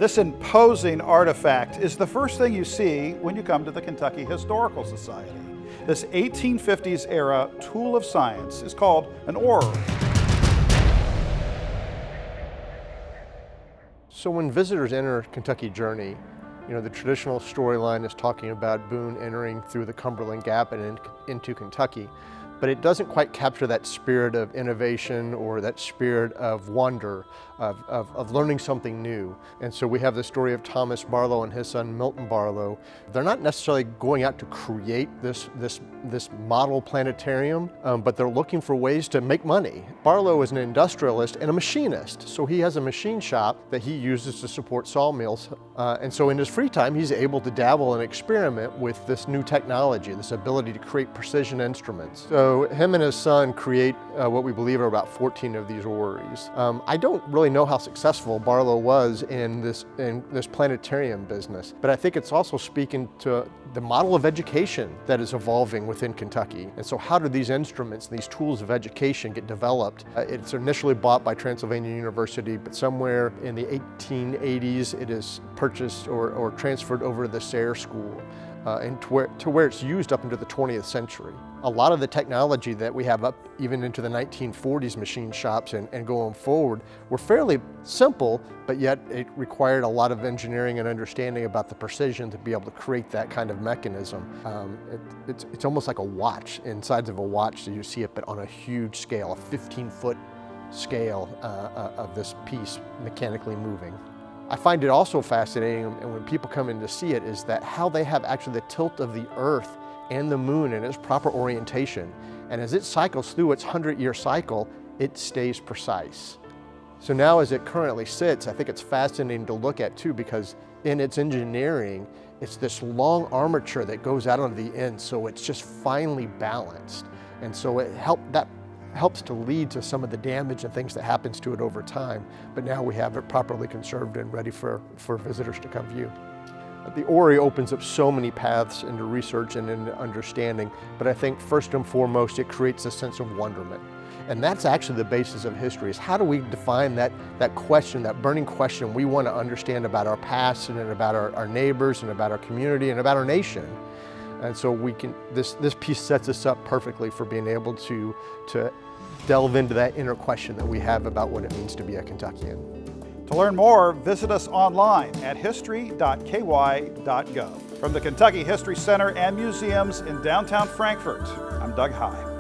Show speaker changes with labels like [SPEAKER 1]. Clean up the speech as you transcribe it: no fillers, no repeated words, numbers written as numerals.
[SPEAKER 1] This imposing artifact is the first thing you see when you come to the Kentucky Historical Society. This 1850s era tool of science is called an orrery.
[SPEAKER 2] So when visitors enter Kentucky Journey, the traditional storyline is talking about Boone entering through the Cumberland Gap and into Kentucky, but it doesn't quite capture that spirit of innovation or that spirit of wonder, of learning something new. And so we have the story of Thomas Barlow and his son Milton Barlow. They're not necessarily going out to create this model planetarium, but they're looking for ways to make money. Barlow is an industrialist and a machinist, so he has a machine shop that he uses to support sawmills. And so in his free time, he's able to dabble and experiment with this new technology, this ability to create precision instruments. So him and his son create what we believe are about 14 of these orreries. I don't really know how successful Barlow was in this planetarium business, but I think it's also speaking to the model of education that is evolving within Kentucky. And so how do these instruments, these tools of education get developed? It's initially bought by Transylvania University, but somewhere in the 1880s it is purchased or transferred over to the Sayre School. And to where it's used up into the 20th century. A lot of the technology that we have up even into the 1940s machine shops and going forward were fairly simple, but yet it required a lot of engineering and understanding about the precision to be able to create that kind of mechanism. It's almost like a watch, insides of a watch, so you see it, but on a huge scale, a 15-foot scale of this piece mechanically moving. I find it also fascinating, and when people come in to see it, is that how they have actually the tilt of the Earth and the Moon in its proper orientation. And as it cycles through its 100-year cycle, it stays precise. So now as it currently sits, I think it's fascinating to look at too, because in its engineering, it's this long armature that goes out on the end, so it's just finely balanced. And so that helps to lead to some of the damage and things that happens to it over time. But now we have it properly conserved and ready for visitors to come view. The orrery opens up so many paths into research and into understanding, but I think first and foremost it creates a sense of wonderment. And that's actually the basis of history, is how do we define that question, that burning question we want to understand about our past and about our neighbors and about our community and about our nation. And so this piece sets us up perfectly for being able to delve into that inner question that we have about what it means to be a Kentuckian.
[SPEAKER 1] To learn more, visit us online at history.ky.gov. From the Kentucky History Center and Museums in downtown Frankfort, I'm Doug High.